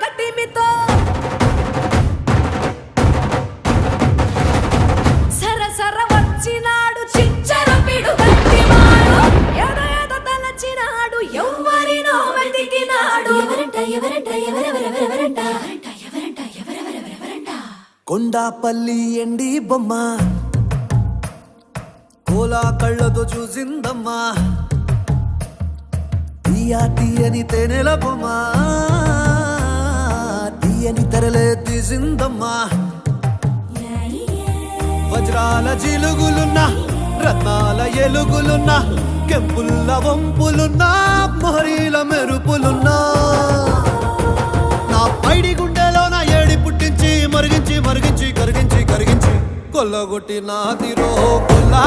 గట్టిమితో సరసర వచ్చినాడు చిచ్చర పిడు గట్టివాడు ఏదో తలచినాడు ఎవ్వరినో వెతికినాడు కొండాపల్లి ఎండి బొమ్మ కోలా కళ్ళతో చూసిందమ్మా తీయని తేనెల బొమ్మ తీయని తెరలే తీసిందమ్మా వజ్రాల జిలుగులున్నా రత్నాల ఎలుగులున్నా కెంపుల్ల వంపులున్నా మొహరీల మెరుపులున్నా నా పైడి గుండెలో నా ఏడి పుట్టించి మరిగించి కరిగించి కొల్లగొట్టి నాదిరో కొల్లా